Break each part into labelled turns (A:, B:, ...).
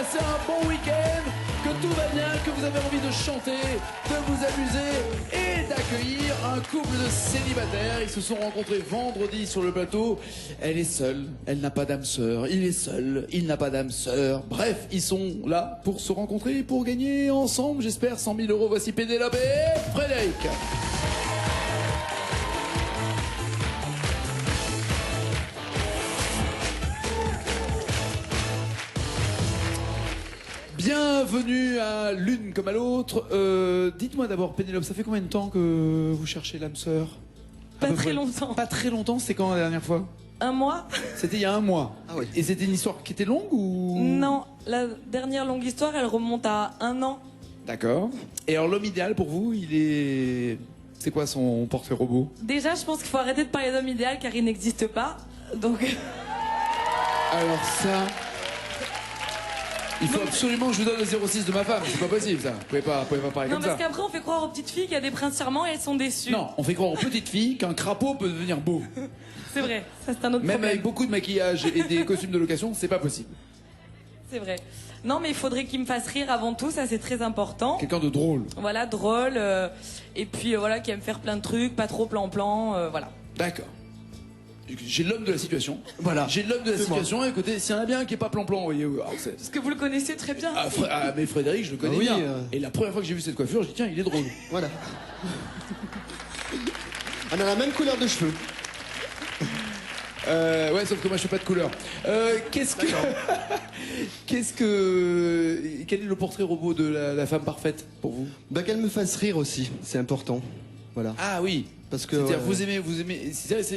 A: passé un bon week-end, que tout va bien, que vous avez envie de chanter, de vous amuser et d'accueillir un couple de célibataires. Ils se sont rencontrés vendredi sur le plateau. Elle est seule, elle n'a pas d'âme sœur. Il est seul, il n'a pas d'âme sœur. Bref, ils sont là pour se rencontrer, pour gagner ensemble, j'espère, 100 000 euros. Voici Pénélope et Frédéric. Bienvenue à l'une comme à l'autre. Dites-moi d'abord, Pénélope, ça fait combien de temps que vous cherchez l'âme sœur?
B: Pas très longtemps.
A: Pas très longtemps, c'était quand la dernière fois?
B: Un mois?
A: C'était il y a un mois.
C: Ah oui.
A: Et c'était une histoire qui était longue ou?
B: Non, la dernière longue histoire, elle remonte à 1 an.
A: D'accord. Et alors l'homme idéal pour vous, il est... C'est quoi son portrait robot?
B: Déjà, je pense qu'il faut arrêter de parler d'homme idéal car il n'existe pas. Donc,
A: Alors ça... Il faut absolument que je vous donne le 06 de ma femme, c'est pas possible ça. Vous pouvez pas parler
B: non,
A: comme
B: parce
A: ça.
B: qu'après, on fait croire aux petites filles qu'il y a des princes charmants et elles sont déçues.
A: Non, on fait croire aux petites filles qu'un crapaud peut devenir beau.
B: C'est vrai, ça c'est un autre
A: Même
B: problème.
A: avec beaucoup de maquillage et des costumes de location, c'est pas possible.
B: C'est vrai. Non, mais il faudrait qu'il me fasse rire avant tout, ça c'est très important.
A: Quelqu'un de drôle.
B: Voilà, drôle. Et puis voilà, qui aime faire plein de trucs, pas trop plan-plan, voilà.
A: D'accord. J'ai l'homme de la situation.
C: Voilà.
A: J'ai l'homme de la
C: C'est moi.
A: situation. Écoutez, s'il y en a bien qui est pas plan-plan, vous voyez. Alors,
B: Parce que vous le connaissez très bien.
A: mais Frédéric, je le connais
C: Ah oui,
A: bien. Et la première fois que j'ai vu cette coiffure, je dis tiens, il est drôle.
C: Voilà. On a la même couleur de cheveux.
A: Ouais, sauf que moi je fais pas de couleur. Quel est le portrait robot de la femme parfaite pour vous?
C: Bah qu'elle me fasse rire aussi, c'est important. Voilà.
A: Ah oui.
C: Parce que
A: C'est-à-dire vous aimez.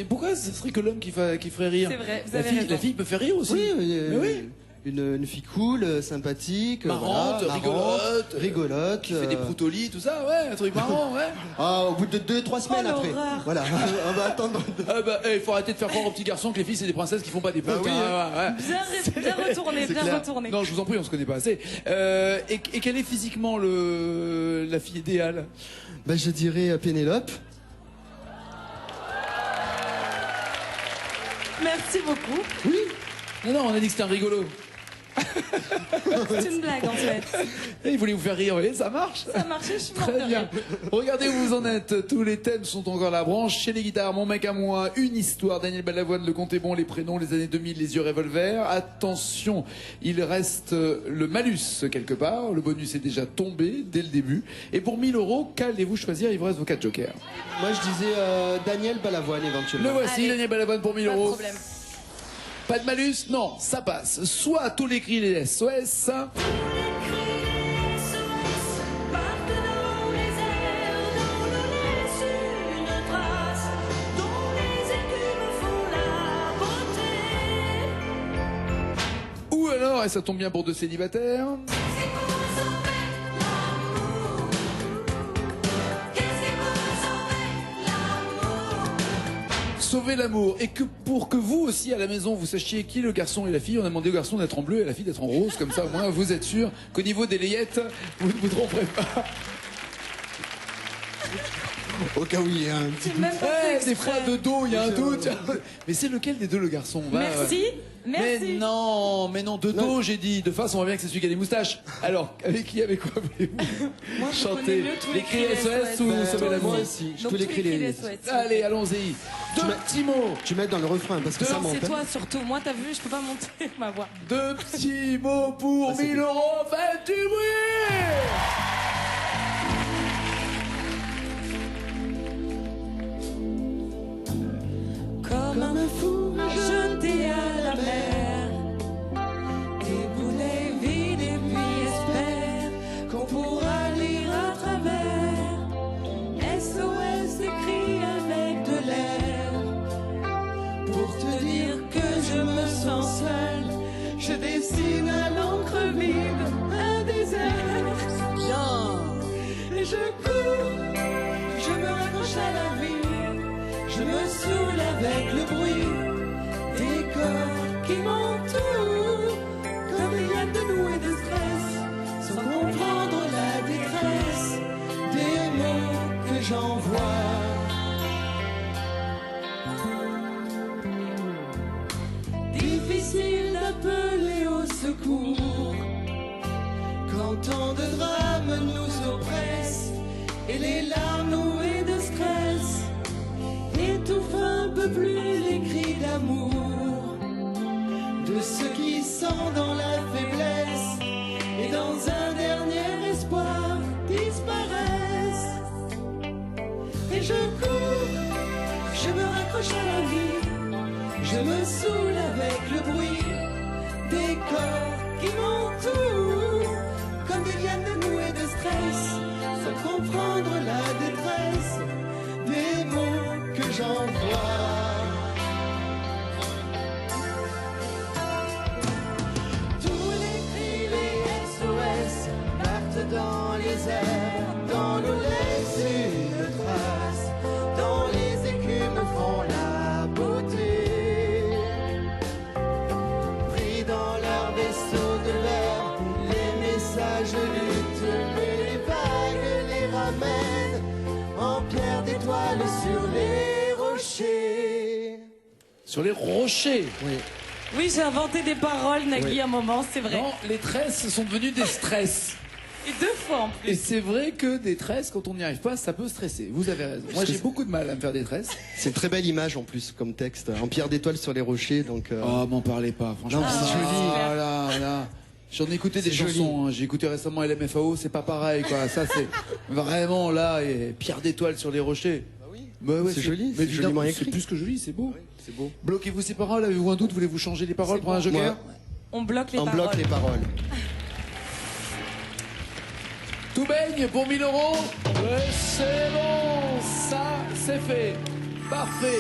A: Pourquoi ce serait que l'homme qui ferait rire?
B: C'est vrai, vous
A: La
B: avez
A: fille,
B: raison.
A: la fille peut faire rire aussi.
C: oui,
A: Mais oui.
C: une fille cool, sympathique,
A: Marrante,
C: rigolote,
A: Qui fait des proutolis, tout ça, ouais, un truc marrant, ouais.
C: Ah, au bout de 2-3 semaines
B: Oh,
C: après.
B: l'horreur.
C: Voilà. On va attendre.
A: Ah bah, il faut arrêter de faire croire aux petits garçons que les filles c'est des princesses qui font pas des potes.
C: oui,
A: hein, ouais.
B: Bien retourné,
C: C'est
B: bien
C: clair.
B: retourné.
A: Non, je vous en prie, on se connaît pas assez. Et quelle est physiquement la fille idéale?
C: Bah je dirais Pénélope.
B: Merci beaucoup.
C: Oui.
A: Non, on a dit que c'était un rigolo.
B: C'est une blague en fait.
A: Et il voulait vous faire rire, vous voyez, ça marche.
B: Ça a marché, je suis morte
A: Très
B: de
A: bien.
B: rire.
A: Regardez où vous en êtes. Tous les thèmes sont encore à la branche. Chez les guitares, Mon mec à moi, Une histoire, Daniel Balavoine, Le compte est bon, les prénoms, les années 2000, les yeux revolver. Attention, il reste le malus quelque part. Le bonus est déjà tombé dès le début. Et pour 1000 euros, qu'allez-vous choisir? Il vous reste vos 4 jokers.
C: Moi je disais Daniel Balavoine
A: Le
C: éventuellement.
A: voici,
B: Allez.
A: Daniel Balavoine pour 1000
B: Pas de
A: euros.
B: problème.
A: Pas de malus? Non, ça passe. Soit à tous les cris les SOS. Ou alors, et ça tombe bien pour deux célibataires, sauver l'amour. Et que pour que vous aussi à la maison vous sachiez qui est le garçon et la fille, on a demandé au garçon d'être en bleu et à la fille d'être en rose. Comme ça, au moins, vous êtes sûr qu'au niveau des layettes, vous ne vous tromperez pas.
C: Au cas où il y a un petit
B: J'ai même pas fait
A: Des
B: exprès.
A: fois de dos, il y a un doute. Mais c'est lequel des deux le garçon? Va,
B: Merci, merci.
A: Mais non, de dos, j'ai dit. De face, on voit bien que c'est celui qui a des moustaches. Alors, avec quoi voulez-vous
B: Moi, je connais
A: chanter?
B: mieux tous
A: Les cris SOS ou
C: Bah,
A: sauver l'amour?
C: moi aussi, je
B: Donc,
C: peux
B: tous
C: l'écrire
B: cris
C: les.
B: SOS.
A: Allez, allons-y. Deux petits mots.
C: Tu mets dans le refrain parce que ça monte.
B: C'est toi surtout. Moi, t'as vu, je peux pas monter ma voix.
A: Deux petits mots pour
C: c'est
A: 1000
C: bien.
A: euros. Faites du bruit.
B: Comme un fou jeté à la mer, des boulets vides et puis espère qu'on pourra lire à travers. SOS écrit avec de l'air, pour te dire que je me sens seule. Je dessine à l'encre vive un désert. Et je cours, je me raccroche à la vie. Je me saoule avec le bruit des corps qui m'entourent, comme des liens de nous et de stress, sans comprendre la détresse des mots que j'envoie. Difficile d'appeler au secours quand tant de drames nous oppressent et les larmes nouées de stress étouffent un peu plus les cris d'amour de ceux qui sont dans la faiblesse et dans un dernier espoir disparaissent. Et je cours, je me raccroche à la vie, je me saoule avec le bruit des corps qui m'entourent comme des lianes de nouées de stress, sans comprendre la détresse des mots que j'envoie. Tous les cris, les SOS partent dans les airs, dans l'eau laissée de traces, dans les écumes font la beauté. Pris dans leur vaisseau de verre, les messages luttent, mais les vagues les ramènent en pierre d'étoiles sur les rochers.
A: Sur les rochers.
C: Oui.
B: Oui, j'ai inventé des paroles, Nagui,
C: Oui.
B: à un moment, c'est vrai.
A: Non, les tresses sont devenues des stress.
B: Et 2 fois en plus.
A: Et c'est vrai que des tresses, quand on n'y arrive pas, ça peut stresser. Vous avez raison. Moi, j'ai beaucoup de mal à me faire des tresses.
C: C'est une très belle image en plus comme texte. En pierre d'étoile sur les rochers. Donc,
A: Oh, m'en parlez pas, franchement.
C: Non, c'est joli.
A: Ah, là. J'en ai écouté des
C: C'est joli.
A: chansons. Hein. J'ai écouté récemment LMFAO, c'est pas pareil, quoi. Ça, c'est vraiment là, et pierre d'étoile sur les rochers. Bah ouais,
C: C'est joli,
A: mais
C: c'est
A: évidemment,
C: joliment écrit.
A: C'est plus que joli, c'est beau.
C: c'est beau.
A: Bloquez-vous ces paroles, avez-vous un doute? Voulez-vous changer les paroles pour un joker?
C: Moi,
B: On bloque les
C: on
B: paroles.
C: bloque les paroles.
A: Tout baigne pour 1000 euros. C'est bon, ça c'est fait. Parfait.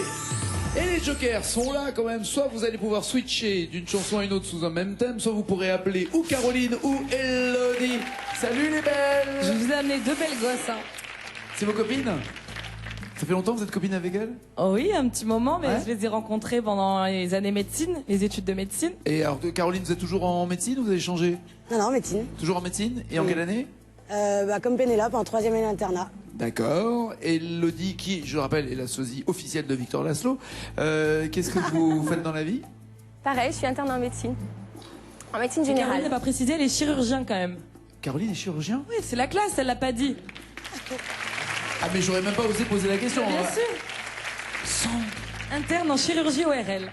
A: Et les jokers sont là quand même. Soit vous allez pouvoir switcher d'une chanson à une autre sous un même thème, soit vous pourrez appeler ou Caroline ou Elodie. Salut les
B: Je
A: belles.
B: vous ai amené 2 belles gosses. Hein.
A: C'est vos copines? Ça fait longtemps que vous êtes copines avec elles?
B: Oh oui, un petit moment, mais
A: Ouais.
B: je les ai rencontrées pendant les années médecine, les études de médecine.
A: Et alors Caroline, vous êtes toujours en médecine ou vous avez changé?
D: Non, médecine.
A: Toujours en médecine? Et en
D: Oui.
A: quelle année?
D: Comme Pénélope, en 3e année d'internat.
A: D'accord. Elodie, qui, je le rappelle, est la sosie officielle de Victor Laszlo. Qu'est-ce que vous faites dans la vie?
E: Pareil, je suis interne en médecine. En médecine
B: Caroline
E: générale.
B: n'a pas précisé, elle est chirurgien quand même.
A: Caroline est chirurgien?
B: Oui, c'est la classe, elle l'a pas dit.
A: Ah mais j'aurais même pas osé poser la question.
B: Bien
A: hein.
B: sûr. Interne en chirurgie ORL.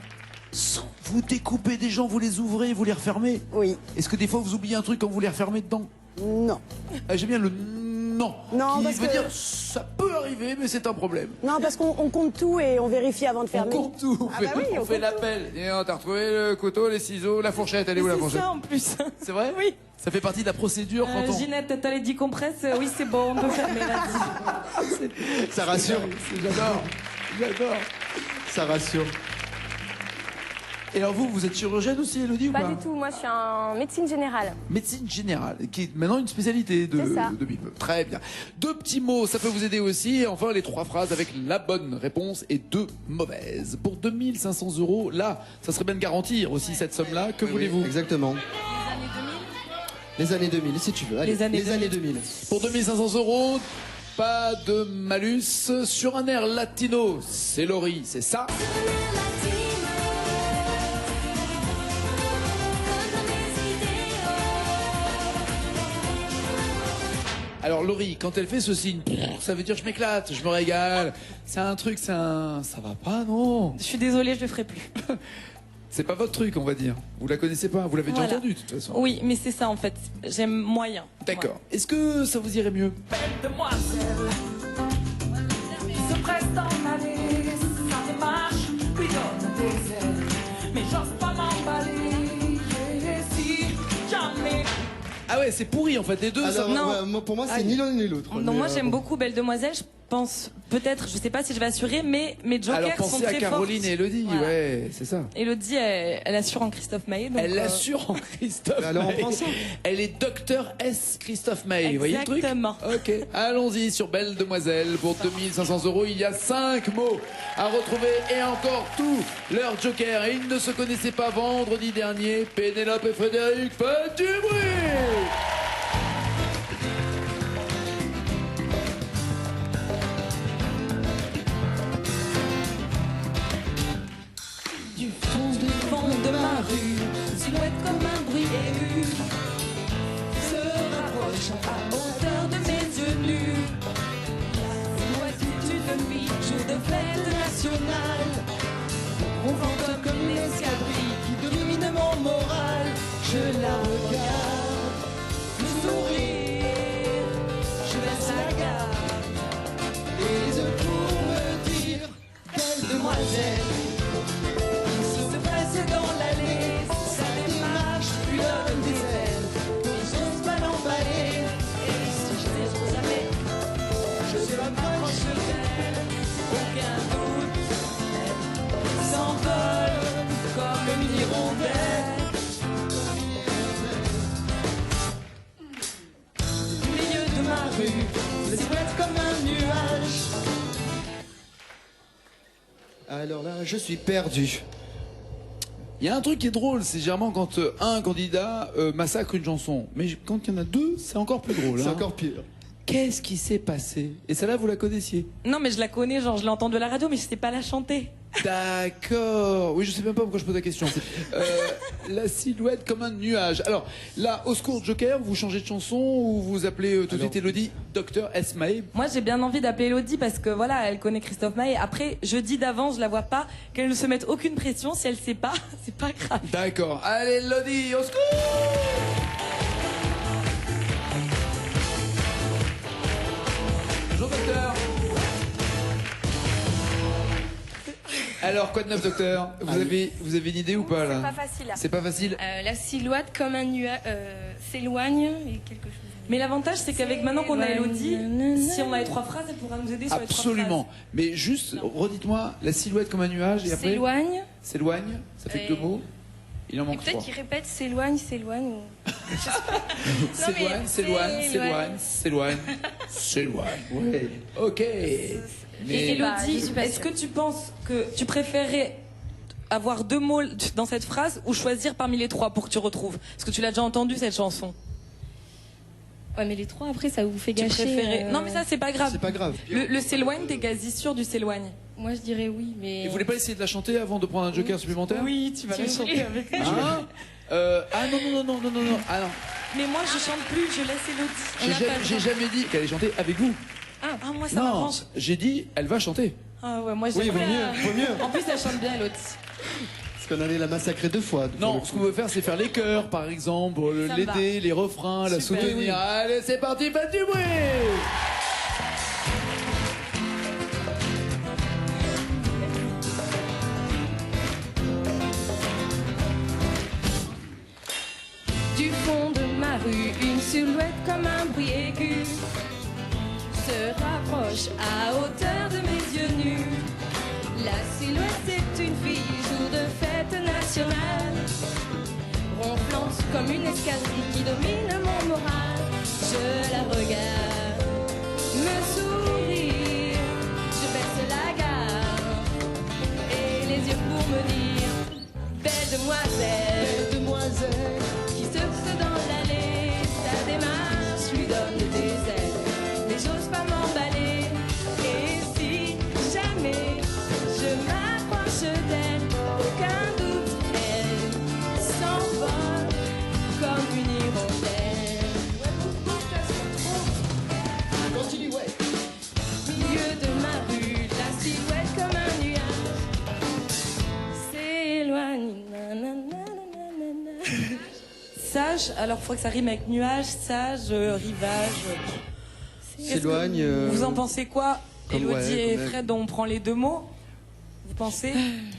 A: Sans vous découpez des gens, vous les ouvrez, vous les refermez.
D: Oui.
A: Est-ce que des fois vous oubliez un truc quand vous les refermez dedans?
D: Non.
A: Ah, j'aime bien le non.
D: Non,
A: qui
D: parce
A: veut
D: que-
A: dire ça peut arriver, mais c'est un problème.
D: Non, parce qu'on compte tout et on vérifie avant de
A: On
D: fermer.
A: compte tout.
D: Ah bah oui,
A: on
D: on
A: fait
D: compte
A: l'appel. Et on t'a retrouvé le couteau, les ciseaux, la fourchette. Elle est où la
B: C'est
A: fourchette?
B: ça en plus.
A: C'est vrai?
B: Oui.
A: Ça fait partie de la procédure quand on.
B: Ginette, t'as les 10 compresses. Oui, c'est bon, on peut fermer là-dessus.
C: Ça rassure.
A: J'adore. J'adore.
C: Ça rassure.
A: Et alors vous êtes chirurgienne aussi, Elodie, ou
E: Pas
A: pas?
E: du tout, moi je suis en médecine générale.
A: Médecine générale, qui est maintenant une spécialité
E: C'est ça.
A: de Bible. Très bien. 2 petits mots, ça peut vous aider aussi. Et enfin, les 3 phrases avec la bonne réponse et 2 mauvaises. Pour 2500 euros, là, ça serait bien de garantir aussi cette somme-là. Que voulez-vous?
C: Exactement. Les années 2000, si tu veux. Allez,
B: Les années
C: années 2000.
A: Pour 2500 euros, pas de malus. Sur un air latino, c'est Laurie, c'est ça. Alors Laurie, quand elle fait ce signe, ça veut dire je m'éclate, je me régale. C'est un truc, ça va pas, non?
B: Je suis désolée, je le ferai plus.
A: C'est pas votre truc, on va dire. Vous la connaissez pas, vous l'avez déjà
B: Voilà.
A: entendu de toute façon.
B: Oui, mais c'est ça en fait. J'aime moyen.
A: D'accord. Est-ce que ça vous irait mieux?
B: Belle demoiselle qui se presse d'en aller, ça démarche, lui donne des ailes. Mais j'ose pas m'emballer, si jamais.
A: Ah ouais, c'est pourri en fait, les deux.
C: Alors,
B: Non.
C: pour moi, c'est
A: Aïe.
C: ni l'un ni l'autre.
B: Non,
C: Mais,
B: moi j'aime
C: bon.
B: beaucoup Belle Demoiselle. Je pense peut-être, je sais pas si je vais assurer, mais mes jokers
A: Alors
B: sont
A: pensez à
B: très
A: Caroline
B: fortes.
A: et Elodie,
B: Voilà.
A: ouais, c'est ça.
B: Elodie, elle assure en Christophe Maé. donc,
A: Elle assure en Christophe
C: Alors, on
A: Maé.
C: prend ça.
A: Elle est docteur S Christophe Maé, vous voyez le truc?
B: Exactement.
A: Ok, allons-y sur Belle Demoiselle. Pour 2500 euros, il y a 5 mots à retrouver et encore tout leur joker. Et ils ne se connaissaient pas vendredi dernier. Pénélope et Frédéric, faites du bruit!
B: Du fond de ma rue, silhouette comme un bruit aigu, se rapproche à hauteur de mes yeux nus. Voici une fille, jour de fête nationale. On vente comme l'escadrille qui domine mon moral. Je la regarde, le sourire, je baisse la garde. Et je pour me dire, belle demoiselle, qui se presse dans l'allée, sa démarche lui donne des ailes. Mais j'ose pas l'emballer, et si je les ose jamais, je m'approche d'elle. Aucun doute, elle s'envole comme une hirondelle. Au milieu de ma rue, le silhouette comme un nuage.
C: Alors là, je suis perdu.
A: Il y a un truc qui est drôle, c'est généralement quand un candidat massacre une chanson. Mais quand il y en a deux, c'est encore plus drôle.
C: C'est
A: hein.
C: encore pire.
A: Qu'est-ce qui s'est passé? Et celle-là, vous la connaissiez?
B: Non, mais je la connais, genre je l'ai entendue à la radio, mais je sais pas la chanter.
A: D'accord. Oui, je sais même pas pourquoi je pose la question. La silhouette comme un nuage. Alors, là, au secours, Joker, vous changez de chanson ou vous appelez tout de suite Elodie Docteur Esmae?
B: Moi, j'ai bien envie d'appeler Elodie parce que voilà, elle connaît Christophe Maé. Après, je dis d'avance, je la vois pas, qu'elle ne se mette aucune pression. Si elle sait pas, c'est pas grave.
A: D'accord. Allez, Elodie, au secours! Bonjour, docteur. Alors, quoi de neuf, docteur? Vous avez une idée ou pas, là?
E: C'est pas facile.
A: C'est pas facile?
F: La silhouette comme un nuage s'éloigne et quelque chose.
B: Mais l'avantage, c'est qu'avec maintenant qu'on a Elodie, si on a les trois phrases, elle pourra nous aider sur les trois phrases.
A: Absolument. Mais juste, redites-moi la silhouette comme un nuage et après.
F: S'éloigne.
A: S'éloigne. Ça fait que deux mots. Il en
F: Et
A: manque
F: peut-être
A: trois.
F: qu'il répète s'éloigne, s'éloigne.
A: S'éloigne, s'éloigne, s'éloigne, s'éloigne, s'éloigne. Ouais. Ok.
B: Et
A: Mais
B: Elodie,
F: je suis pas
B: est-ce que tu penses que tu préférais avoir deux mots dans cette phrase ou choisir parmi les trois pour que tu retrouves? Parce que tu l'as déjà entendu cette chanson.
F: Ouais, mais les trois après, ça vous fait
B: Tu
F: gâcher.
B: préférais. Non, mais ça, c'est pas grave.
C: C'est pas grave.
B: Le s'éloigne, t'es quasi sûr du s'éloigne.
F: Moi, je dirais oui, mais.
A: Et vous voulez pas essayer de la chanter avant de prendre un joker supplémentaire?
B: Oui, tu vas
F: Si
B: la
F: vous
B: chanter
F: voulez.
B: avec moi.
A: Hein ah non. Ah non.
B: Mais moi, je chante plus, je laisse Elodie. On n'a pas le
A: J'ai
B: droit.
A: jamais dit qu'elle allait chanter avec vous.
B: Ah, moi, ça
A: Non,
B: m'arrange.
A: j'ai dit elle va chanter.
B: Ah ouais, moi,
C: Oui, vaut
B: j'aimerais.
C: mieux, vaut mieux.
B: En plus, elle chante bien, Elodie.
C: Parce qu'on allait la massacrer deux fois. pour
A: Non,
C: le
A: ce
C: coup.
A: qu'on veut faire, c'est faire les chœurs, par exemple,
B: Ça me
A: l'aider, les refrains, la
B: Super.
A: soutenir. Allez, c'est parti, faites du bruit!
F: Du fond de ma rue, une silhouette comme un bruit aigu se rapproche à hauteur de mes yeux nus. La silhouette, c'est une fille, jour de fête nationale, ronflante comme une escadrille qui domine mon moral. Je la regarde, me sourire, je baisse la garde et les yeux pour me dire, belle demoiselle, qui se pousse dans l'allée, sa démarche lui donne des ailes, mais j'ose pas m'emballer. Et si jamais je m'approche d'elle, aucun doute, elle s'envole comme une hirondelle.
C: Continue, ouais.
F: Milieu de ma rue, la silhouette comme un nuage s'éloigne.
B: Sage, alors faut que ça rime avec nuage, sage, rivage. Qu'est-ce que-
C: S'éloigne.
B: Vous en pensez quoi,
C: comme-
B: Elodie
C: ouais,
B: et
C: comme elle.
B: Fred, dont on prend les deux mots? Vous pensez?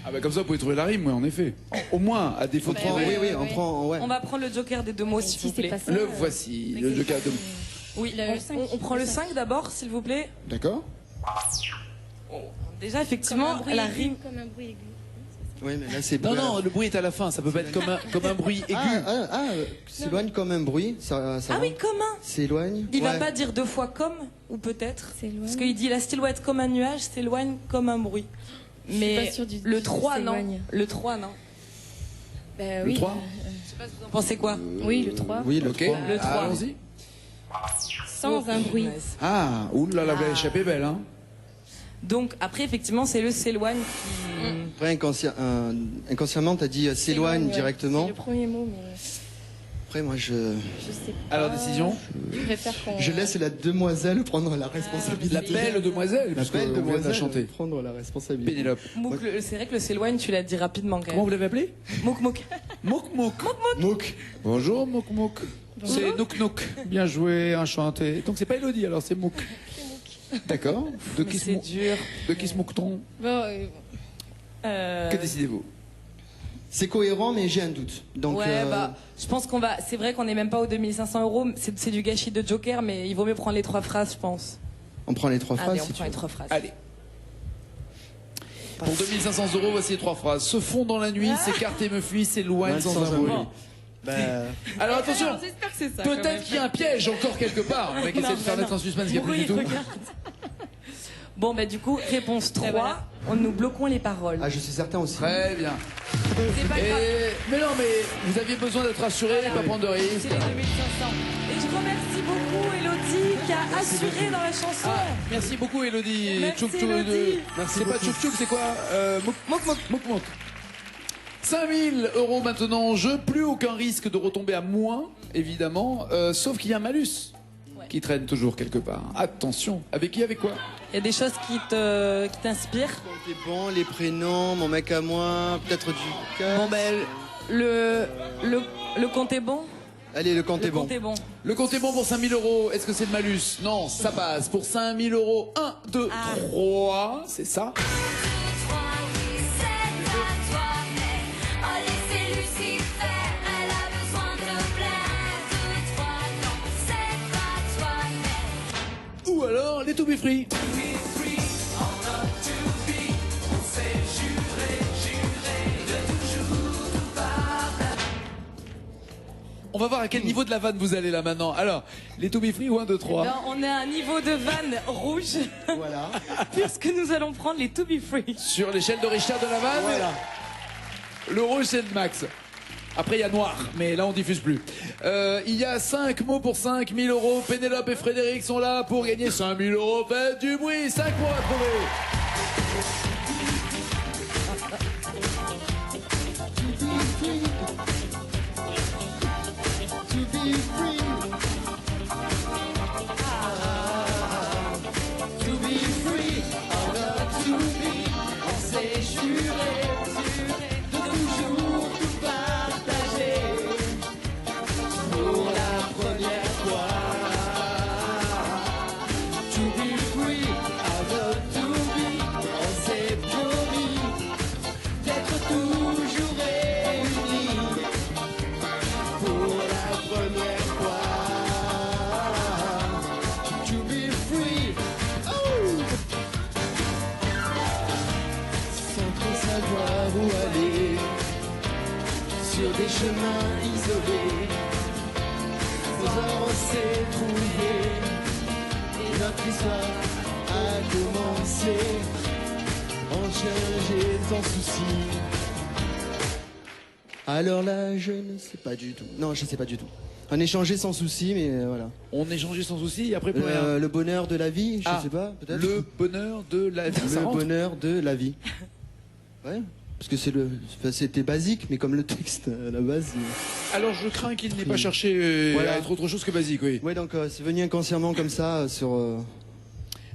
A: Ah bah comme ça, vous pouvez trouver la rime, ouais, en effet. Au moins, à défaut de
C: On prend,
A: trouver.
C: oui, on prend. Ouais.
B: On va prendre le joker des deux mots, s'il vous plaît.
A: Le voici, le joker de...
B: Oui,
F: Le cinq.
B: on prend le 5 d'abord, s'il vous plaît.
A: D'accord?
B: Déjà, effectivement, la rime.
F: Comme un bruit aigu.
C: Oui, mais là, c'est
A: Non, non, le bruit est à la fin, ça peut pas être comme un bruit aigu.
C: s'éloigne comme un bruit. Ça
B: Ah
C: va.
B: oui, commun.
C: S'éloigne.
B: Il va
C: Ouais.
B: pas dire deux fois comme, ou peut-être.
F: S'éloigne.
B: Parce qu'il dit la silhouette comme un nuage s'éloigne comme un bruit. Mais
F: pas sûre du-
B: le
F: du
B: 3, non.
F: s'éloigne.
B: Le 3, non.
F: Ben
A: Le
F: oui.
A: 3?
B: Vous en pensez quoi?
F: Oui, le 3.
C: Oui, le
A: Ok,
C: 3.
B: Le 3.
A: allons-y.
F: Sans un bruit.
A: Ah, oula, la belle échappée belle, hein.
B: Donc, après, effectivement, c'est le s'éloigne qui.
C: Après, inconsciemment, t'as dit s'éloigne
F: ouais.
C: directement.
F: C'est le premier mot, mais.
C: Après, moi,
F: Je sais pas.
A: Alors, décision.
F: Je préfère qu'on...
C: je laisse la demoiselle prendre la
A: La
C: responsabilité.
A: belle demoiselle,
C: La
A: puisque
C: belle
A: on vient de la
C: demoiselle
A: chanter.
C: prendre la responsabilité.
A: Pénélope.
F: Mouk, c'est vrai que le s'éloigne, tu l'as dit rapidement quand
A: Comment
F: même.
A: vous l'avez appelé?
F: Mouk Mouk.
A: Mouk Mouk.
C: Mouk.
A: Bonjour Mouk Mouk. C'est Nouk Nouk. Bien joué, enchanté. Donc c'est pas Elodie, alors c'est Mouk. D'accord. De
F: Mais
A: qui se
F: c'est dur.
A: De qui se moque-t-on?
F: Bon,
A: Que décidez-vous?
C: C'est cohérent, mais j'ai un doute. Donc,
F: ouais, bah, je pense qu'on va. C'est vrai qu'on n'est même pas aux 2500 €. C'est du gâchis de Joker, mais il vaut mieux prendre les 3 phrases, je pense.
C: on prend les 3 phrases.
F: Allez, on
C: si
F: prend
C: tu
F: les 3 phrases.
A: Allez. Pour 2500 €, voici les 3 phrases. Se fond dans la nuit, s'écarte et me fuit, s'éloigne sans un bruit.
C: Bah,
A: Alors attention,
F: Alors, j'espère que c'est ça. quand même.
A: peut-être qu'il y a un piège encore quelque part. Le mec
F: Non,
A: essaie de faire
F: vraiment.
A: naître un suspense qu'il n'y a plus
F: Oui,
A: du tout.
F: regarde. Bon, bah, du coup, réponse 3.
E: voilà.
F: Nous bloquons les paroles.
C: ah, je suis certain aussi.
A: Très bien.
F: C'est pas grave.
A: Mais non, mais vous aviez besoin d'être rassuré, pas prendre de risques.
F: C'est les 2500. Et je remercie beaucoup Elodie qui a assuré dans la chanson.
A: Ah, merci beaucoup Elodie.
F: Merci,
A: Tchouk, tchouk,
F: Elodie.
A: C'est pas tchouk tchouk, c'est quoi Mouk. 5000 € maintenant en jeu, plus aucun risque de retomber à moins, évidemment, sauf qu'il y a un malus qui traîne toujours quelque part. Attention, avec qui, avec quoi?
F: Il y a des choses qui t'inspirent.
C: Les bons, les prénoms, mon mec à moi, peut-être du casse.
F: Bon, ben, le compte est bon.
C: Allez, le compte
F: Le
C: est bon.
F: compte est bon.
A: Le compte est bon pour 5000 €. Est-ce que c'est le malus? Non, ça passe. Pour 5000 €, 1, 2, 3, c'est ça. Ou alors les To Be Free. On va voir à quel niveau de la vanne vous allez là maintenant. Alors, les To Be Free ou 1, 2, 3.
F: Non, on est à un niveau de vanne rouge,
C: Voilà.
F: puisque nous allons prendre les To Be Free.
A: Sur l'échelle de Richard de la vanne,
C: Voilà.
A: le rouge c'est le max. Après il y a noir, mais là on diffuse plus. Il y a 5 mots pour 5000 €. Pénélope et Frédéric sont là pour gagner 5000 €. Faites du bruit, 5 mots à trouver.
C: Sur des chemins isolés, on s'est trouvés et notre histoire a commencé. On changeait sans souci. Alors là, je ne sais pas du tout. Non, je sais pas du tout. On échangeait sans souci, mais voilà.
A: On échangeait sans souci et après plus rien.
C: Le bonheur de la vie, je sais pas, peut-être.
A: Le bonheur de la vie. Ça
C: Le
A: rentre.
C: bonheur de la vie. Ouais. Parce que c'était basique, mais comme le texte à la base.
A: Alors je crains qu'il n'ait pas cherché
C: Voilà.
A: à être autre chose que basique, oui.
C: Ouais, donc c'est venu inconsciemment comme ça sur.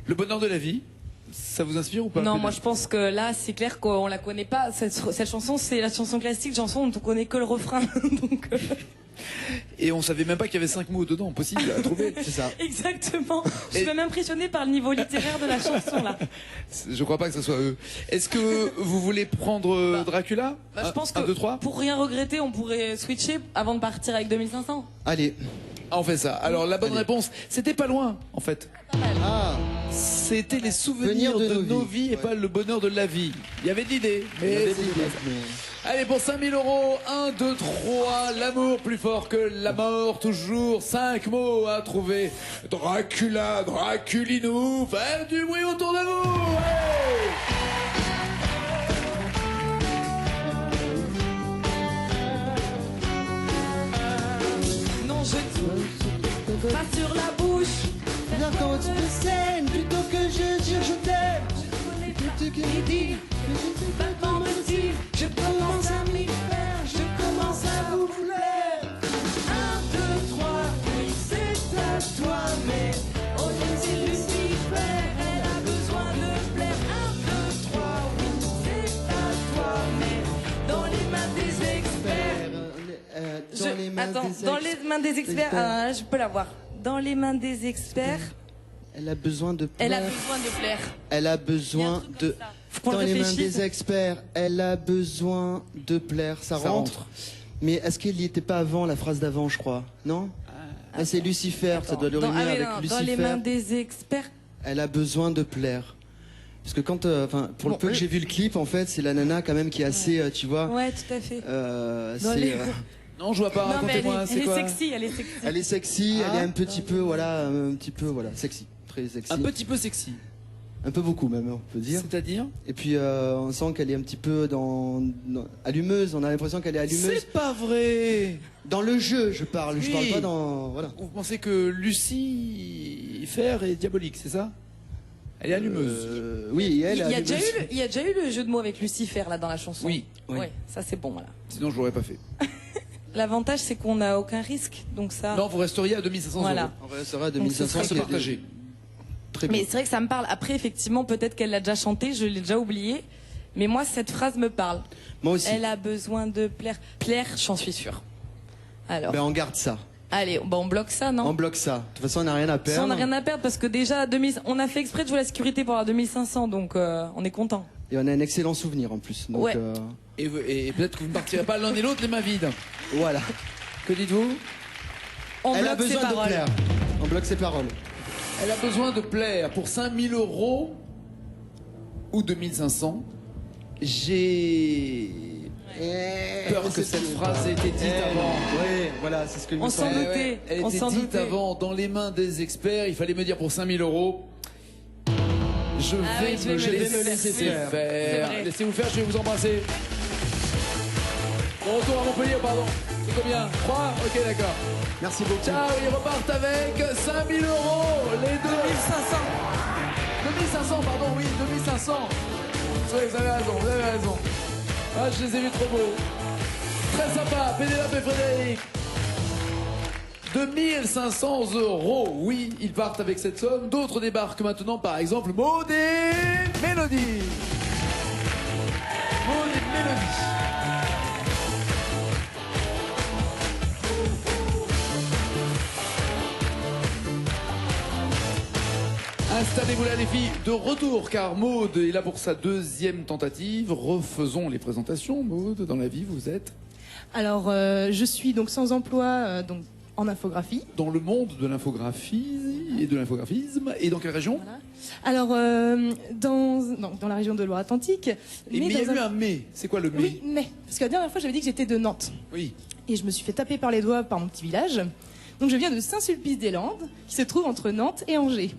A: Le bonheur de la vie, ça vous inspire ou pas?
F: Non, moi je pense que là, c'est clair qu'on la connaît pas. Cette chanson, c'est la chanson classique, chanson dont on connaît que le refrain. Donc,
A: Et on savait même pas qu'il y avait 5 mots dedans, possible à trouver.
C: C'est ça.
F: exactement. Je
A: Et-
F: suis même impressionnée par le niveau littéraire de la chanson là.
A: Je crois pas que ce soit eux. Est-ce que vous voulez prendre Dracula?
F: Bah, je pense que
A: 1, 2, 3.
F: pour rien regretter, on pourrait switcher avant de partir avec 2500.
C: Allez.
A: Ah, on fait ça. Alors la bonne
C: Allez.
A: réponse, c'était pas loin en fait.
C: Ah.
A: C'était les souvenirs de nos vies et
C: Ouais.
A: pas le bonheur de la vie. Il y avait de l'idée, mais
C: Il y avait
A: c'était
C: des
A: pas
C: idées,
A: ça. Allez, pour 5000 €, 1, 2, 3, l'amour plus fort que la mort, toujours 5 mots à trouver. Dracula, Draculinou, faites du bruit autour de vous. Ouais.
F: Non, je dis pas sur la bouche.
C: Viens quand tu me scène, plutôt que je dire je t'aime.
F: Je dis, maintenant me dire, je commence à m'y faire, je commence à vous plaire. 1,
B: Attends, dans les mains des experts, je peux la voir. Dans les mains des experts.
C: Elle a besoin de plaire.
B: Elle a besoin de plaire.
C: Elle a besoin de. Dans les mains des experts, elle a besoin de plaire. Ça rentre. Mais est-ce qu'il n'y était pas avant la phrase d'avant, je crois? Non? Ah, c'est Lucifer, ça doit le rimer avec Lucifer.
B: Dans les mains des experts.
C: Elle a besoin de plaire. Parce que quand, pour le peu que j'ai vu le clip, en fait, c'est la nana quand même qui est assez, tu vois.
B: Ouais, tout à fait.
A: Non, je vois pas. Racontez-moi, c'est quoi?
B: Elle est sexy, elle est sexy.
C: Elle est sexy, elle est un petit peu, voilà, sexy, très sexy.
A: Un petit peu sexy.
C: Un peu beaucoup même, on peut dire.
A: C'est-à-dire?
C: Et puis on sent qu'elle est un petit peu allumeuse. On a l'impression qu'elle est allumeuse.
A: C'est pas vrai.
C: Dans le jeu, je parle.
A: Oui.
C: Je parle pas dans. Voilà.
A: Vous pensez que Lucifer est diabolique, c'est ça? Elle est allumeuse.
C: Oui, elle.
B: Il y a déjà eu le jeu de mots avec Lucifer là dans la chanson.
A: Oui.
B: Ouais, ça c'est bon voilà.
A: Sinon, je l'aurais pas fait.
B: L'avantage c'est qu'on n'a aucun risque, donc ça.
A: Non, vous resteriez à 2500
B: voilà.
A: euros.
C: On restera à 2500.
A: Se partager.
C: Très bien.
B: Mais c'est vrai que ça me parle. Après, effectivement, peut-être qu'elle l'a déjà chanté, je l'ai déjà oublié. Mais moi, cette phrase me parle.
C: Moi aussi.
B: Elle a besoin de plaire. Plaire, j'en suis sûre. Alors.
C: Ben on garde ça.
B: Allez, on bloque ça, non?
C: On bloque ça. De toute façon, on n'a rien à perdre.
B: Ça, on n'a rien à perdre parce que déjà, on a fait exprès de jouer la sécurité pour avoir 2500, donc on est content.
C: Et on a un excellent souvenir en plus. Donc,
B: ouais.
A: Et peut-être que vous ne partirez pas l'un et l'autre les mains vides.
C: Voilà.
A: Que dites-vous?
C: Elle a besoin de plaire. On bloque ses paroles.
A: Elle a besoin de plaire pour 5000 euros ou 2500. J'ai peur que cette phrase ait été dite avant.
C: Oui, voilà, c'est ce que je me
B: On s'en
C: semblait.
B: doutait.
A: Elle était dite avant, dans les mains des experts. Il fallait me dire pour 5000 euros. Je vais me laisser faire. Laissez-vous faire, je vais vous embrasser. Bon retour à Montpellier, pardon. C'est combien? 3? Ok, d'accord.
C: Merci beaucoup.
A: Ciao, ils repartent avec 5000 euros. Les deux.
B: 2500.
A: 2500, pardon, oui, 2500. Oui, vous avez raison, vous avez raison. Ah, je les ai vus trop beaux. Très sympa, Pénélope et Frédéric. 2500 euros, oui, ils partent avec cette somme. D'autres débarquent maintenant, par exemple, Maud et Mélodie. Maud et Mélodie. Installez-vous là les filles, de retour car Maud est là pour sa deuxième tentative. Refaisons les présentations. Maud, dans la vie vous êtes?
G: Alors je suis donc sans emploi donc en infographie.
A: Dans le monde de l'infographie et de l'infographisme. Et dans quelle région?
G: Voilà. Alors dans la région de Loire-Atlantique.
A: Et mais il y a eu un mais. C'est quoi le mais?
G: Oui, mais. Parce que la dernière fois j'avais dit que j'étais de Nantes.
A: Oui.
G: Et je me suis fait taper par les doigts par mon petit village. Donc je viens de Saint-Sulpice-des-Landes, qui se trouve entre Nantes et Angers.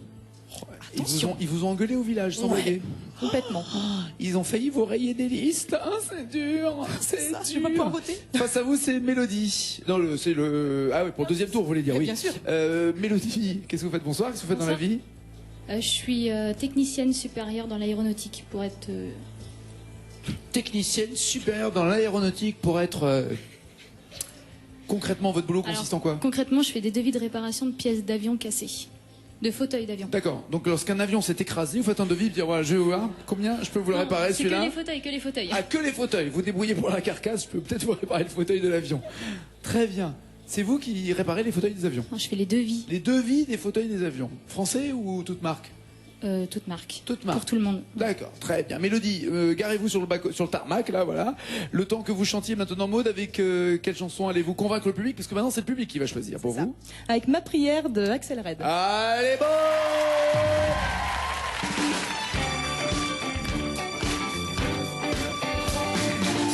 A: Ils vous ont engueulé au village, sans blaguer.
G: Complètement.
A: Ils ont failli vous rayer des listes. Hein, c'est dur. C'est dur.
G: Je vais pas pouvoir voter.
A: Face à vous, c'est Mélodie. Non, c'est le. Ah oui, pour le deuxième tour, vous voulez dire, oui.
G: Bien sûr.
A: Mélodie, qu'est-ce que vous faites? Bonsoir. Qu'est-ce que vous faites dans la vie?
H: Je suis technicienne supérieure dans l'aéronautique pour être.
A: Technicienne supérieure dans l'aéronautique pour être. Concrètement, votre boulot consiste en quoi?
H: Concrètement, je fais des devis de réparation de pièces d'avion cassées. De fauteuils d'avion.
A: D'accord. Donc lorsqu'un avion s'est écrasé, vous faites un devis, vous dire voilà, je vais voir combien je peux vous le réparer celui-là.
H: Que les fauteuils.
A: Ah, que les fauteuils. Vous débrouillez pour la carcasse, je peux peut-être vous réparer le fauteuil de l'avion. Très bien. C'est vous qui réparez les fauteuils des avions?
H: Non, je fais les devis.
A: Les devis des fauteuils des avions. Français ou toute marque?
H: Toute marque.
A: Toute marque.
H: Pour tout le monde.
A: D'accord, très bien. Mélodie, garez-vous sur le tarmac, là, voilà. Le temps que vous chantiez maintenant, Maud, avec quelle chanson allez-vous convaincre le public? Parce que maintenant, c'est le public qui va choisir pour vous.
G: Avec Ma prière de Axel Red.
A: Allez, bon!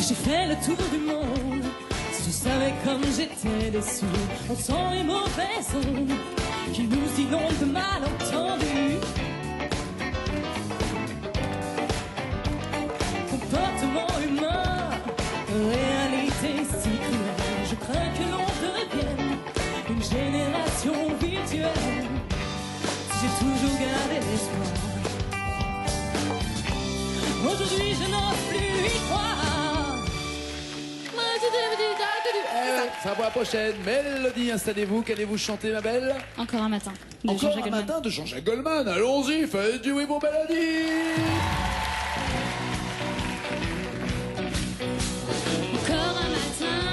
B: J'ai fait le tour du monde. Si tu savais comme j'étais déçu, on sent les mauvaises ondes qui nous inondent de malentendus. Comportement humain, réalité si cruelle. Je crains que l'on devienne une génération virtuelle. Si j'ai toujours gardé l'espoir, aujourd'hui je n'ose plus y croire.
A: Ça va pour la prochaine. Mélodie, installez-vous. Qu'allez-vous chanter, ma belle?
H: Encore un matin. De
A: Encore
H: Jean-Jacques
A: un
H: Goldman.
A: matin de Jean-Jacques Goldman. Allons-y, faites du oui pour Mélodie.
H: Encore un matin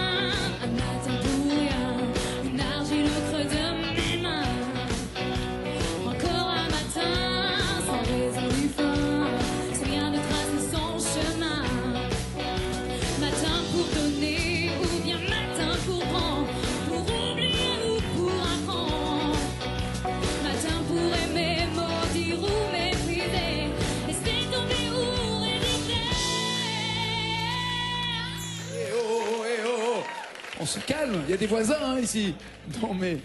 A: On se calme, il y a des voisins hein, ici. Non mais...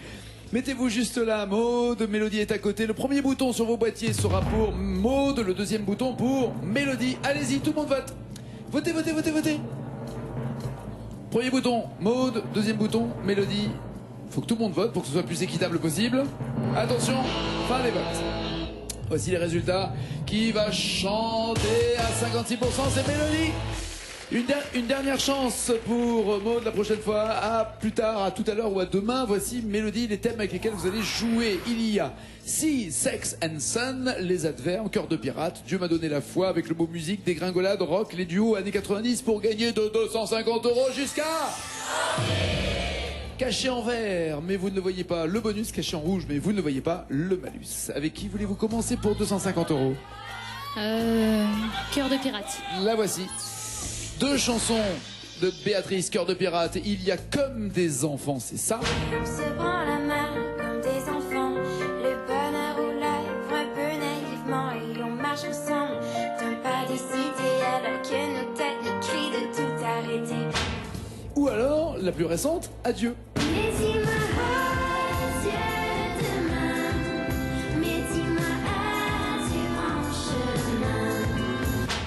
A: Mettez-vous juste là, Maud, Mélodie est à côté. Le premier bouton sur vos boîtiers sera pour Maud, le deuxième bouton pour Mélodie. Allez-y, tout le monde vote. Votez, votez, votez, votez. Premier bouton, Maud, deuxième bouton, Mélodie. Faut que tout le monde vote pour que ce soit le plus équitable possible. Attention, fin des votes. Voici les résultats. Qui va chanter à 56%? C'est Mélodie. Une dernière chance pour Maud la prochaine fois. À plus tard, à tout à l'heure ou à demain. Voici Mélodie, les thèmes avec lesquels vous allez jouer. Il y a Sea, Sex and Sun, les adverbes, Cœur de pirate, Dieu m'a donné la foi avec le mot musique, dégringolade, rock, les duos années 90 pour gagner de 250 € jusqu'à... Caché en vert, mais vous ne le voyez pas, le bonus. Caché en rouge, mais vous ne le voyez pas, le malus. Avec qui voulez-vous commencer pour 250 €?
H: Cœur de pirate.
A: La voici. Deux chansons de Béatrice, Cœur de pirate. Il y a Comme des enfants, c'est ça.
I: On se prend la main comme des enfants, le bonheur aux lèvres un peu naïvement, et on marche ensemble d'un pas décidé alors que nos têtes nous crient de tout arrêter.
A: Ou alors, la plus récente, Adieu.
I: Mais dis-moi adieu demain, mais dis-moi adieu en chemin.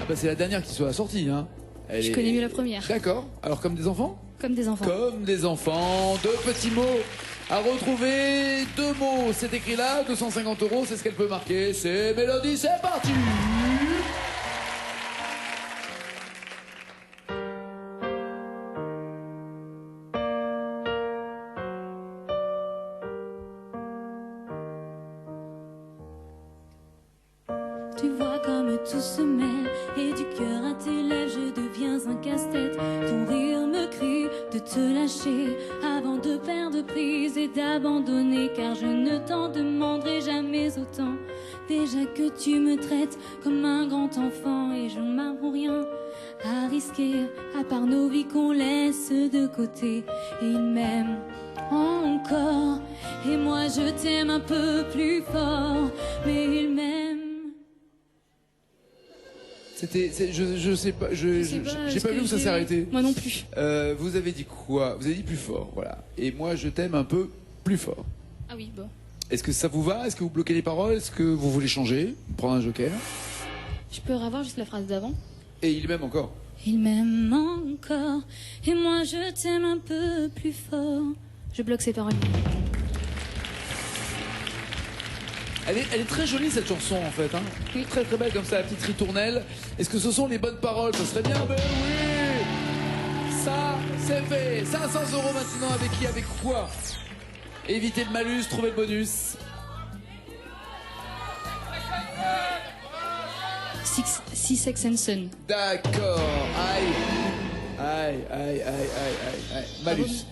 A: Ah bah c'est la dernière qui soit sortie, hein.
H: Je connais mieux la première.
A: D'accord. Alors Comme des enfants?
H: Comme des enfants.
A: Comme des enfants. Deux petits mots à retrouver. Deux mots, c'est écrit là. 250 €, c'est ce qu'elle peut marquer. C'est Mélodie, c'est parti.
F: Tu vois comme tout se mêle et du cœur à tes lèvres je deviens un casse-tête. Ton rire me crie de te lâcher avant de perdre prise et d'abandonner, car je ne t'en demanderai jamais autant. Déjà que tu me traites comme un grand enfant et j'en m'avoue rien à risquer à part nos vies qu'on laisse de côté. Et il m'aime encore et moi je t'aime un peu plus fort, mais il m'aime.
A: Je sais pas, j'ai pas vu où ça s'est arrêté.
H: Moi non plus.
A: Vous avez dit quoi? Vous avez dit plus fort, voilà. Et moi, je t'aime un peu plus fort.
H: Ah oui, bon.
A: Est-ce que ça vous va? Est-ce que vous bloquez les paroles? Est-ce que vous voulez changer? Prendre un joker?
H: Je peux revoir juste la phrase d'avant?
A: Et il m'aime encore.
F: Il m'aime encore et moi je t'aime un peu plus fort.
H: Je bloque ces paroles.
A: Elle est très jolie cette chanson en fait, hein.
H: Oui.
A: Très très belle comme ça, la petite ritournelle. Est-ce que ce sont les bonnes paroles? Ça serait bien, ben oui. Ça, c'est fait. 500 € maintenant, avec qui, avec quoi? Évitez le malus, trouvez le bonus.
H: Sea, Sex and Sun.
A: D'accord. Aïe. Malus.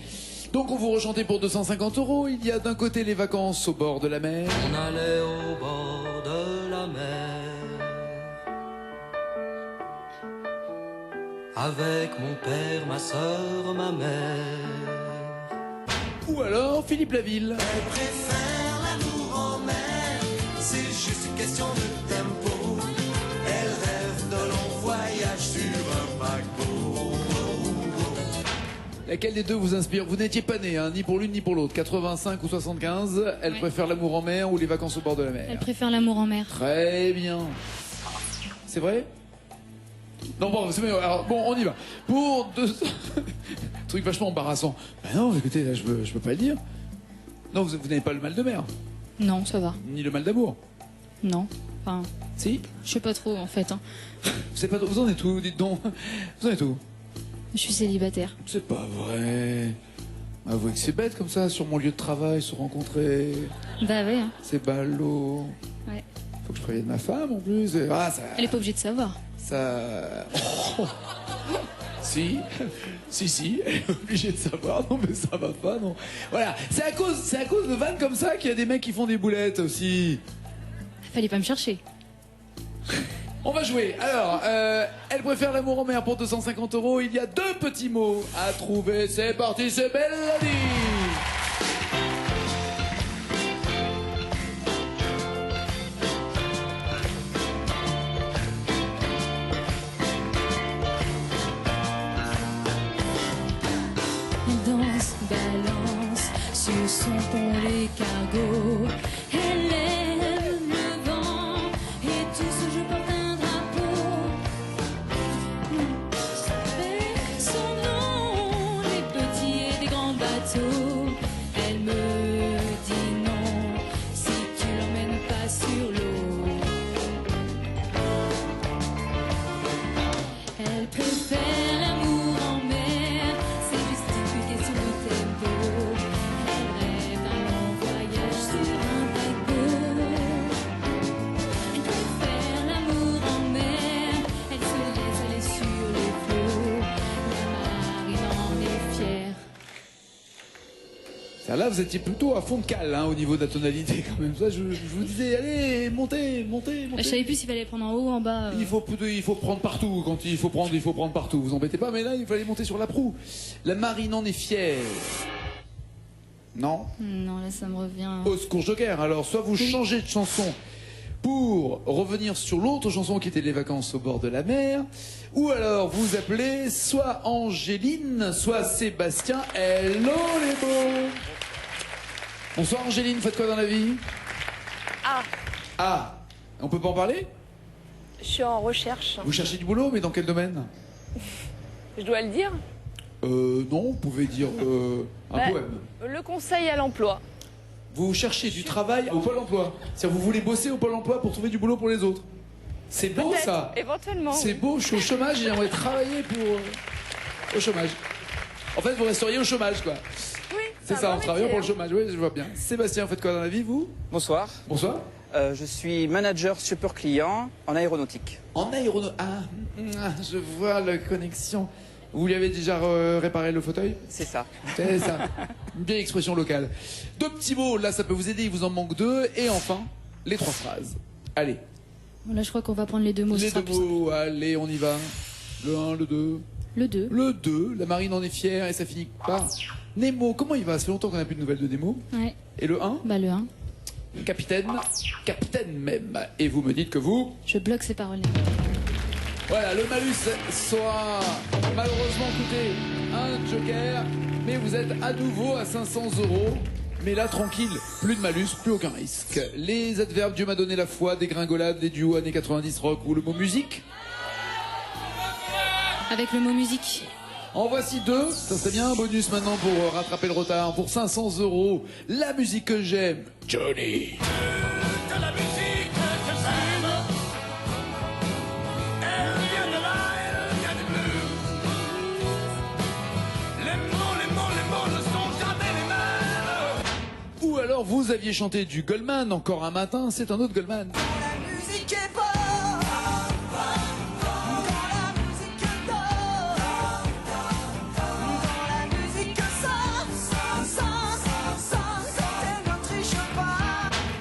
A: Donc on vous rechantait pour 250 €. Il y a d'un côté les vacances au bord de la mer.
J: On allait au bord de la mer avec mon père, ma soeur, ma mère.
A: Ou alors Philippe Laville.
J: Elle préfère l'amour en mer, c'est juste une question de tempo. Elle rêve de longs voyages sur un paquebot.
A: Laquelle des deux vous inspire? Vous n'étiez pas né, hein, ni pour l'une ni pour l'autre. 85 ou 75. Elle préfère l'amour en mer ou les vacances au bord de la mer?
H: Elle préfère l'amour en mer.
A: Très bien. C'est vrai? Non, bon, c'est mieux. Alors, bon, on y va. Pour deux... Truc vachement embarrassant. Ben non, écoutez, là, je peux pas le dire. Non, vous n'avez pas le mal de mer.
H: Non, ça va.
A: Ni le mal d'amour.
H: Non. Enfin,
A: si?
H: Je sais pas trop, en fait. Hein.
A: Vous en êtes où, dites donc? Vous en êtes où?
H: Je suis célibataire.
A: C'est pas vrai. Avouez que c'est bête comme ça, sur mon lieu de travail, se rencontrer.
H: Bah ouais. Hein.
A: C'est ballot.
H: Ouais.
A: Faut que je prévienne ma femme en plus. Ah, ça...
H: Elle est pas obligée de savoir.
A: Ça... Oh. Si, elle est obligée de savoir. Non mais ça va pas, non. Voilà, c'est à cause de vannes comme ça qu'il y a des mecs qui font des boulettes aussi.
H: Fallait pas me chercher.
A: On va jouer. Alors, elle préfère l'amour en mer pour 250 €. Il y a deux petits mots à trouver. C'est parti, c'est Mélodie.
F: Dans
H: son pont, les cargos. Elle aime le vent et tout ce je porte un drapeau. Avec son nom, les petits et des grands bateaux. Elle me dit non si tu l'emmènes pas sur l'eau. Elle préfère l'amour en mer, c'est juste une question de tempo. Elle rêve d'un long voyage sur un paquebot. Elle préfère l'amour en mer, elle se laisse aller sur les flots. La marine en est fière.
A: Ça, là, vous étiez plutôt à fond de cale au niveau de la tonalité quand même. Ça, je vous disais, allez, montez.
H: Je savais plus s'il fallait prendre en haut ou en bas.
A: Il faut prendre partout. Quand il faut prendre partout. Vous embêtez pas, mais là, il fallait monter sur la proue. La marine en est fière. Non?
H: Non, là ça me revient.
A: Au secours Joker. Alors, soit vous changez de chanson pour revenir sur l'autre chanson qui était Les vacances au bord de la mer, ou alors vous appelez soit Angéline, soit Sébastien. Hello les beaux. Bonsoir Angéline, faites quoi dans la vie? Ah, on peut pas en parler?
E: Je suis en recherche.
A: Vous cherchez du boulot, mais dans quel domaine?
E: Je dois le dire.
A: Non, vous pouvez dire un poème.
E: Le conseil à l'emploi.
A: Vous cherchez du travail au Pôle emploi. C'est-à-dire vous voulez bosser au Pôle emploi pour trouver du boulot pour les autres. C'est beau
E: Peut-être,
A: ça.
E: éventuellement.
A: C'est beau, je suis au chômage et j'aimerais travailler pour au chômage. En fait, vous resteriez au chômage, quoi.
E: Oui,
A: C'est ça, en travaillant pour le chômage. Oui, je vois bien. Sébastien, vous faites quoi dans la vie, vous?
K: Bonsoir.
A: Bonsoir.
K: Je suis manager support client en aéronautique.
A: En aéronautique. Ah, je vois la connexion. Vous lui avez déjà réparé le fauteuil?
K: C'est ça.
A: C'est ça. Une vieille expression locale. Deux petits mots, là, ça peut vous aider, il vous en manque deux. Et enfin, les trois phrases. Allez.
H: Bon, là je crois qu'on va prendre les deux mots.
A: Les
H: ce sera
A: deux
H: plus simple.
A: mots, allez, on y va. Le 1, le 2.
H: Le 2.
A: Le 2, la marine en est fière et ça finit par Nemo. Comment il va? Ça fait longtemps qu'on n'a plus de nouvelles de Nemo.
H: Ouais.
A: Et le 1?
H: Bah le 1.
A: Capitaine même. Et vous me dites que vous?
H: Je bloque ces paroles.
A: Voilà, le malus sera malheureusement coûté un joker, mais vous êtes à nouveau à 500 €. Mais là, tranquille, plus de malus, plus aucun risque. Les adverbes, Dieu m'a donné la foi, dégringolade, des duos années 90 rock ou le mot musique?
H: Avec le mot musique.
A: En voici deux, ça serait bien un bonus maintenant pour rattraper le retard. Pour 500 €, la musique que j'aime, Johnny.
J: De la musique que j'aime, elle vient de là, elle vient du blues. Les mots ne sont jamais les mêmes.
A: Ou alors vous aviez chanté du Goldman, encore un matin, c'est un autre Goldman.
J: La musique est bonne.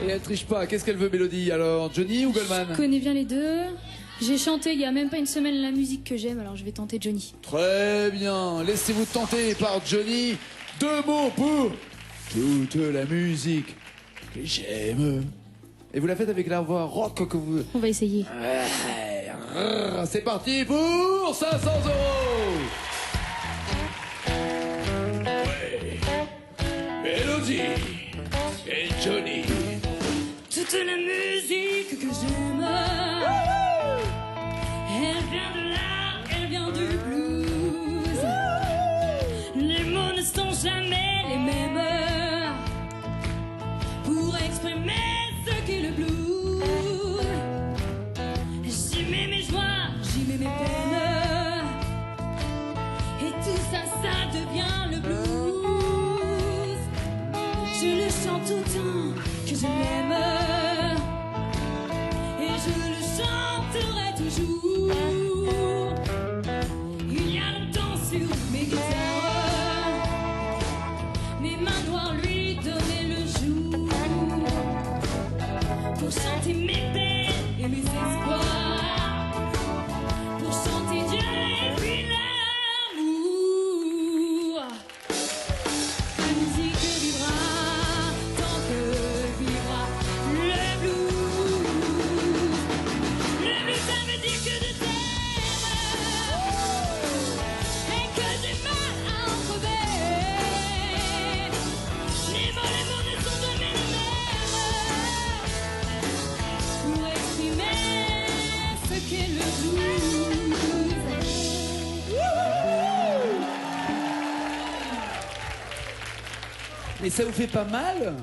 A: Et elle triche pas, qu'est-ce qu'elle veut Mélodie alors, Johnny ou Goldman?
H: Je connais bien les deux. J'ai chanté il y a même pas une semaine la musique que j'aime, alors je vais tenter Johnny.
A: Très bien, laissez-vous tenter par Johnny. Deux mots pour toute la musique que j'aime. Et vous la faites avec la voix rock que vous...
H: On va essayer.
A: Ouais, c'est parti pour 500 €. Ouais. Mélodie et Johnny.
H: Toute la musique que j'aime, elle vient de là, elle vient du blues. Les mots ne sont jamais les mêmes pour exprimer ce qu'est le blues. J'y mets mes joies, j'y mets mes peines, et tout ça, ça devient le blues. Je le chante autant que je l'aime, et je le chanterai toujours.
A: Et ça vous fait pas mal?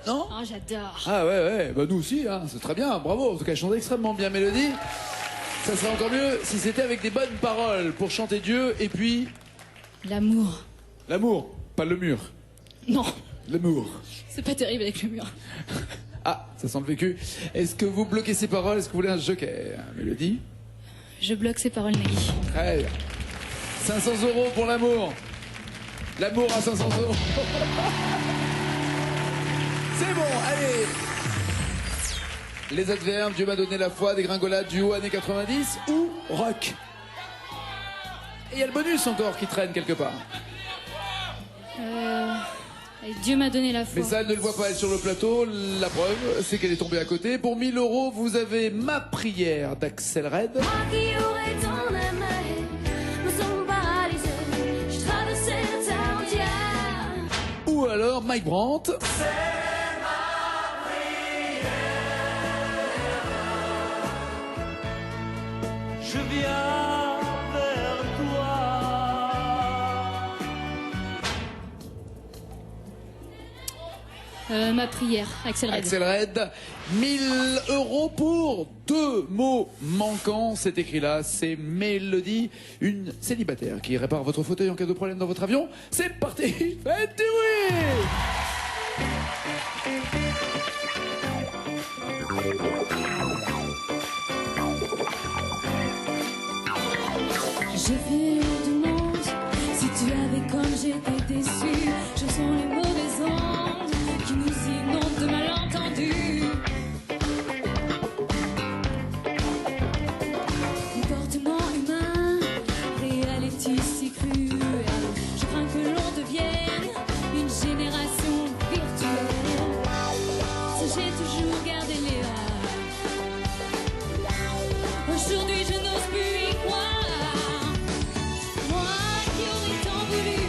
A: Non?
H: Oh, j'adore.
A: Ah ouais, bah nous aussi, hein. C'est très bien, bravo. En tout cas, chantez extrêmement bien, Mélodie. Ça serait encore mieux si c'était avec des bonnes paroles pour chanter Dieu et puis...
H: L'amour.
A: L'amour, pas le mur.
H: Non,
A: L'amour.
H: c'est pas terrible avec le mur.
A: Ah, ça sent le vécu. Est-ce que vous bloquez ces paroles? Est-ce que vous voulez un joker? Mélodie?
H: Je bloque ces paroles, Nagui.
A: Très bien. 500 € pour l'amour. L'amour à 500 €. C'est bon, allez. Les adverbes, Dieu m'a donné la foi, dégringolade, duo, années 90 ou rock. Et il y a le bonus encore qui traîne quelque part.
H: Et Dieu m'a donné la foi.
A: Mais ça, elle ne le voit pas, elle, sur le plateau. La preuve, c'est qu'elle est tombée à côté. Pour 1000 €, vous avez Ma prière d'Axel Red.
I: Moi qui aurais tant aimé me sens paralysée. Je traversais la terre entière.
A: Ou alors Mike Brandt.
J: Je viens vers toi.
H: Ma prière, Axel Red.
A: Axel Red, 1000 € pour 2 mots manquants. C'est écrit là, c'est Mélodie, une célibataire qui répare votre fauteuil en cas de problème dans votre avion. C'est parti, faites du bruit!
H: J'ai fait du monde. Si tu avais comme j'étais déçu, je sens les mauvaises ondes qui nous inondent de malentendus. Comportement humain, réalité si cruelle. Je crains que l'on devienne une génération virtuelle. Si j'ai toujours gardé les rails, aujourd'hui je n'ose plus y croire. Moi qui aurais tant voulu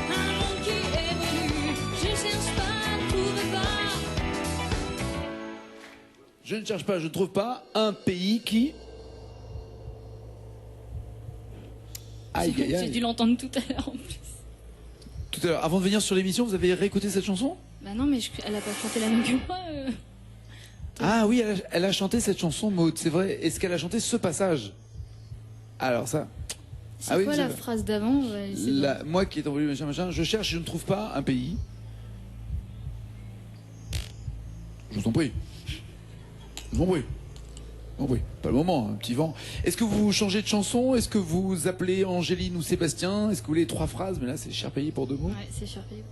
H: un monde qui évolue, je cherche pas, ne trouve pas.
A: Je ne cherche pas, je ne trouve pas un pays qui... Aïe, aïe,
H: J'ai
A: aïe.
H: dû l'entendre tout à l'heure en plus.
A: Tout à l'heure, avant de venir sur l'émission, vous avez réécouté cette chanson?
H: Bah non, mais elle a pas chanté la même que moi.
A: Ah oui, elle a chanté cette chanson, Maud, c'est vrai. Est-ce qu'elle a chanté ce passage? Alors ça...
H: C'est
A: Ah oui,
H: quoi
A: c'est
H: la
A: vrai.
H: phrase d'avant?
A: Moi qui est envoyé machin, je cherche et je ne trouve pas un pays. Je vous en prie. Je vous en prie. Je vous en prie. Pas le moment, un petit vent. Est-ce que vous changez de chanson? Est-ce que vous appelez Angéline ou Sébastien? Est-ce que vous voulez 3 phrases? Mais là, c'est cher payé pour 2 mots.
H: Ouais, c'est cher payé.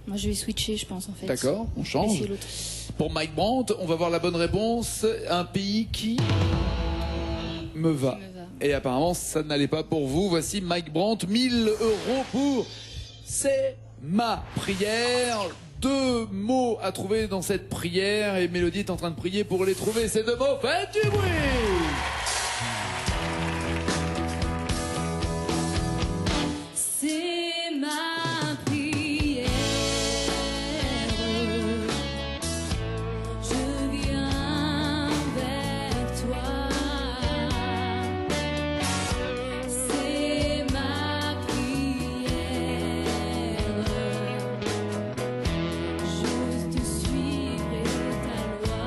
H: Moi, je vais switcher, je pense, en fait.
A: D'accord, on change.
H: Laisser l'autre.
A: Pour Mike Brandt, on va voir la bonne réponse. Un pays qui me va. Et apparemment, ça n'allait pas pour vous. Voici Mike Brandt, 1000 € pour C'est ma prière. 2 mots à trouver dans cette prière et Mélodie est en train de prier pour les trouver. Ces 2 mots, faites du bruit!
H: C'est ma prière. Je viens vers toi. C'est ma prière. Je te suivrai ta loi.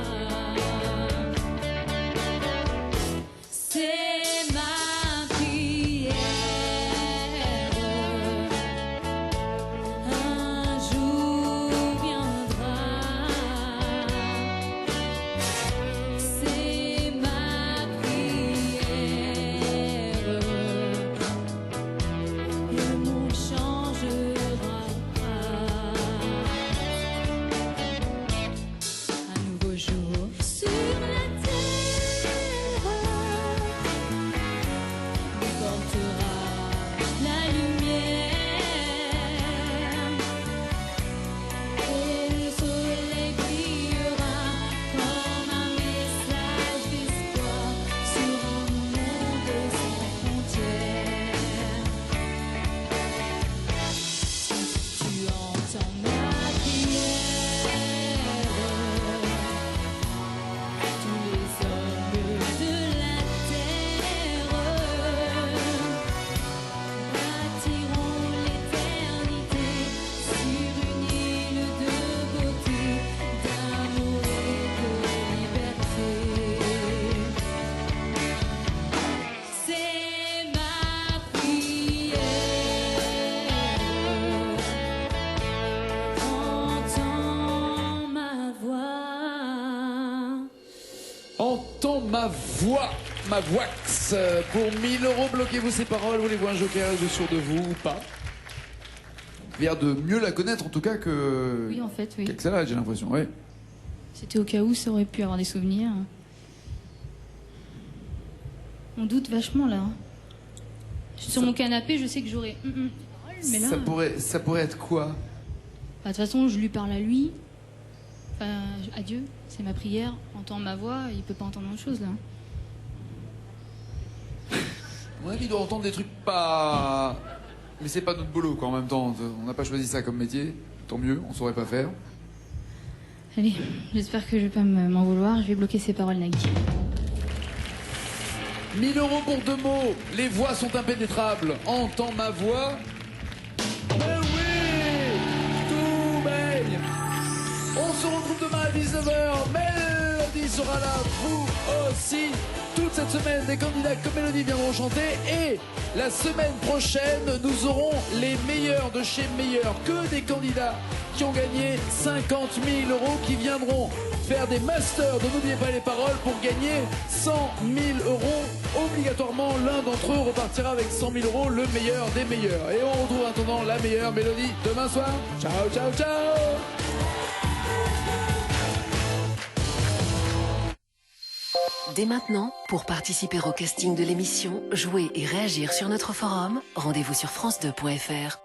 A: ma voix. Ma voix. Pour 1000 €, bloquez-vous ces paroles. Voulez-vous un joker sûr de vous ou pas? L'air de mieux la connaître en tout cas que.
H: Oui, en fait, oui.
A: Qu'Axella, j'ai l'impression, ouais.
H: C'était au cas où ça aurait pu avoir des souvenirs. On doute vachement là. Sur mon canapé, je sais que j'aurais. Mais là.
A: Ça pourrait être quoi?
H: De toute façon, je lui parle à lui. Enfin, à Dieu, c'est ma prière. Entend ma voix, il peut pas entendre autre chose là.
A: À mon avis, il doit entendre des trucs pas. Mais c'est pas notre boulot quoi en même temps. On n'a pas choisi ça comme métier. Tant mieux, on saurait pas faire.
H: Allez, j'espère que je vais pas m'en vouloir. Je vais bloquer ces paroles, Nagui.
A: 1000 € pour 2 mots. Les voix sont impénétrables. Entends ma voix. Mais oui, tout baigne. On se retrouve demain à 19h. Mélodie sera là, vous aussi. Toute cette semaine, des candidats comme Mélodie viendront chanter. Et la semaine prochaine, nous aurons les meilleurs de chez meilleurs. Que des candidats qui ont gagné 50 000 € qui viendront faire des masters de N'oubliez pas les paroles pour gagner 100 000 €. Obligatoirement, l'un d'entre eux repartira avec 100 000 €, le meilleur des meilleurs. Et on retrouve en attendant la meilleure Mélodie demain soir. Ciao, ciao, ciao!
L: Dès maintenant, pour participer au casting de l'émission, jouer et réagir sur notre forum, rendez-vous sur france2.fr.